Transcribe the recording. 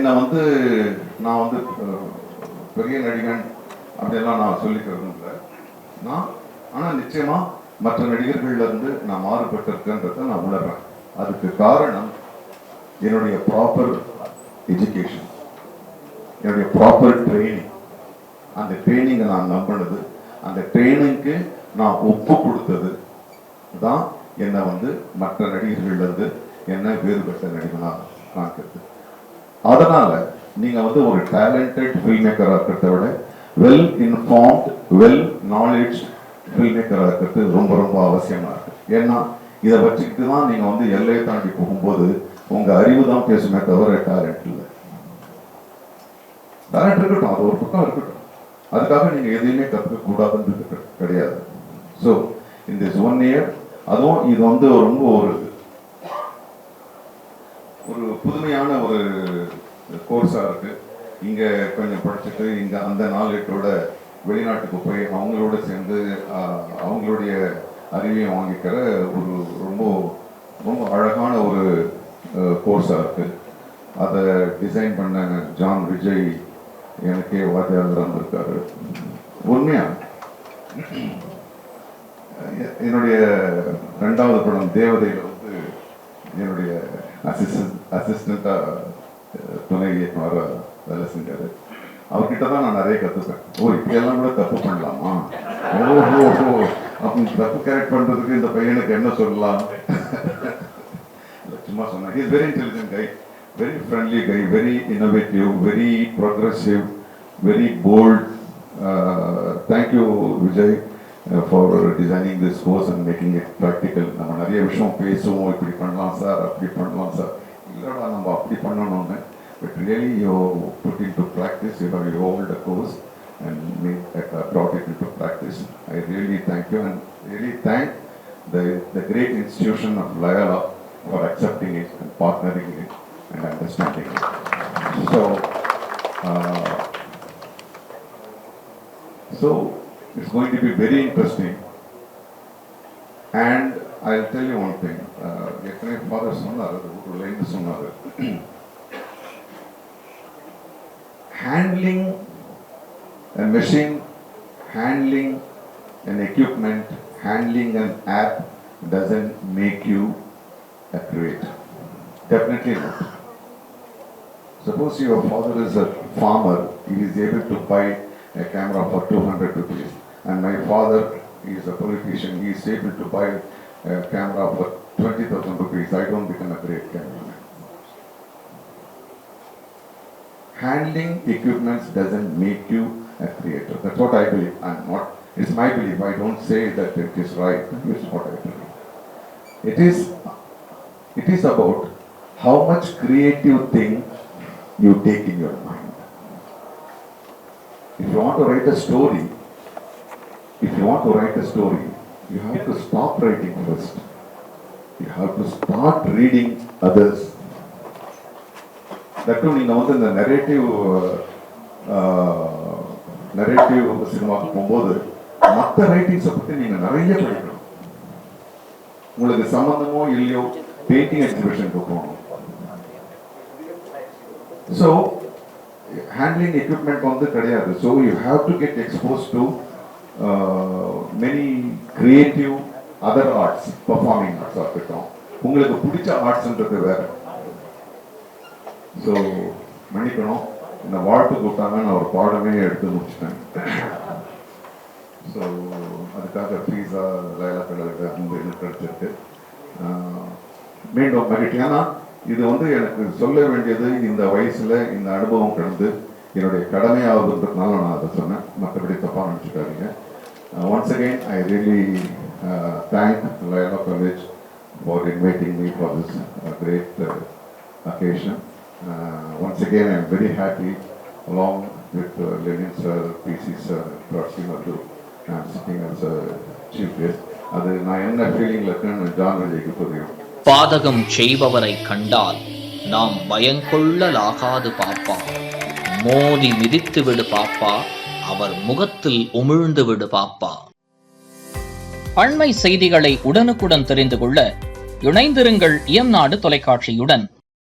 என்னை வந்து நான் வந்து பெரிய நடிகன் அப்படியெல்லாம் நான் சொல்லிக்கிறது இல்லை. நான் ஆனால் நிச்சயமாக மற்ற நடிகர்கள்லேருந்து நான் மாறுபட்டிருக்கேன்றதை நான் உணர்றேன். அதுக்கு காரணம் என்னுடைய ப்ராப்பர் எஜுகேஷன், என்னுடைய ப்ராப்பர் ட்ரைனிங். அந்த ட்ரைனிங்கை நான் நம்பினது, அந்த ட்ரைனிங்க்கு நான் ஒப்பு கொடுத்தது தான் என்னை வந்து மற்ற நடிகர்கள்லேருந்து என்ன வேறுபட்ட நடிகனாக காண்கிறது. அதனால் நீங்கள் வந்து ஒரு டேலண்டட் ஃபில்ம் மேக்கராக இருக்கிறத விட well informed, well knowledge film மேக்கராக இருக்கிறது ரொம்ப ரொம்ப அவசியமாக இருக்குது. ஏன்னா இதை வச்சுக்கிட்டு தான் நீங்கள் வந்து எல்லையை தாண்டி போகும்போது உங்கள் அறிவு தான் பேசுமே தவிர டேலண்ட் இல்லை. டேலண்ட் இருக்கட்டும், அது ஒரு பக்கம் இருக்கட்டும், அதுக்காக நீங்கள் எதையுமே கற்றுக்கக்கூடாதுன்றது கிடையாது. ஸோ இந்த 1 year அதுவும் இது வந்து ரொம்ப ஒரு புதுமையான ஒரு கோர்ஸாக இருக்குது. இங்கே கொஞ்சம் படிச்சுட்டு இங்கே அந்த நாளேட்டோட வெளிநாட்டுக்கு போய் அவங்களோட சேர்ந்து அவங்களுடைய அறிவையும் வாங்கிக்கிற ஒரு ரொம்ப ரொம்ப அழகான ஒரு கோர்ஸாக இருக்குது. அதை டிசைன் பண்ண ஜான் விஜய் எனக்கே வாத்தியாளர் வந்திருக்காரு. உண்மையாக என்னுடைய 2வது படம் தேவதையில் வந்து என்னுடைய அசிஸ்டண்ட்டாக துணை இயக்குனராக வேலை செஞ்சார். அவர்கிட்ட தான் நான் நிறைய கற்றுப்பேன். இப்படியெல்லாம் கூட தப்பு பண்ணலாமா, அப்படி தப்பு கரெக்ட் பண்ணுறதுக்கு இந்த பையனுக்கு என்ன சொல்லலாம் சும்மா சொன்னேன். He is very intelligent guy, very friendly guy, very innovative, very progressive, very bold. Thank you Vijay for designing this course and making it practical. நம்ம நிறைய விஷயம் பேசுவோம், இப்படி பண்ணலாம் சார், அப்படி பண்ணலாம் சார், இல்லைடா நம்ம அப்படி பண்ணணும்னு, but really you put into practice, you have evolved the course and brought it into practice. I really thank you and really thank the great institution of Loyola for accepting it and partnering it and understanding it. So it's going to be very interesting. And I'll tell you one thing. Yesterday father சொன்னார், handling a machine, handling an equipment, handling an app doesn't make you a creator. Definitely not. Suppose your father is a farmer, he is able to buy a camera for 200 rupees, and my father is a politician, he is able to buy a camera for 20,000 rupees. I don't become a great cameraman. Handling equipments doesn't make you a creator. That's what I believe. It's my belief. I don't say that it is right. It's what I believe. It is about how much creative thing you take in your mind. If you want to write a story, you have to stop writing first. You have to start reading others. That too, நீங்க வந்து இந்த narrative சினிமாவுக்கு போகும்போது மற்ற ரைட்டிங்ஸை பற்றி நீங்க நிறைய படிக்கணும். உங்களுக்கு சம்பந்தமோ இல்லையோ பெயிண்டிங் எக்ஸிபிஷனுக்கு போகணும். ஸோ ஹேண்ட்லிங் எக்யூப்மெண்ட் வந்து கிடையாது. So you have to get expose to many creative other arts, performing ஆர்ட்ஸாக இருக்கட்டும், உங்களுக்கு பிடிச்ச ஆர்ட்ஸ்ன்றது வேற. ஸோ மன்னிக்கணும், இந்த வாழ்த்து கூட்டாங்க நான் ஒரு பாடமே எடுத்து முடிச்சிட்டேன். ஸோ அதுக்காக ஃபீஸா லயலா கல்லூரியில் இருந்து எனக்கு கிடைச்சிருக்கு. மீண்டும் மகிழ்ச்சி. ஏன்னா இது வந்து எனக்கு சொல்ல வேண்டியது இந்த வயசில் இந்த அனுபவம் கடந்து என்னுடைய கடமையாகுதுன்றதுனால நான் அதை சொன்னேன். மற்றபடி தப்பாக நினச்சிக்காதீங்க. Once again I really thank Loyola college for inviting me for this great occasion. Once again I am very happy along with Lenin sir, PC sir, Prachi Madhu. I am sitting as a chief guest. அது நான் என்ன ஃபீலிங்கில் இருக்கேன்னு John விஜய்க்கு புரியும். பாதகம் செய்பவரை கண்டால் நாம் பயங்கொள்ளலாகாது பாப்பா, மோதி மிதித்து விடு பாப்பா, அவர் முகத்தில் உமிழ்ந்து விடு பாப்பா. அண்மை செய்திகளை உடனுக்குடன் தெரிந்து கொள்ள இணைந்திருங்கள் இயம்நாடு தொலைக்காட்சியுடன்.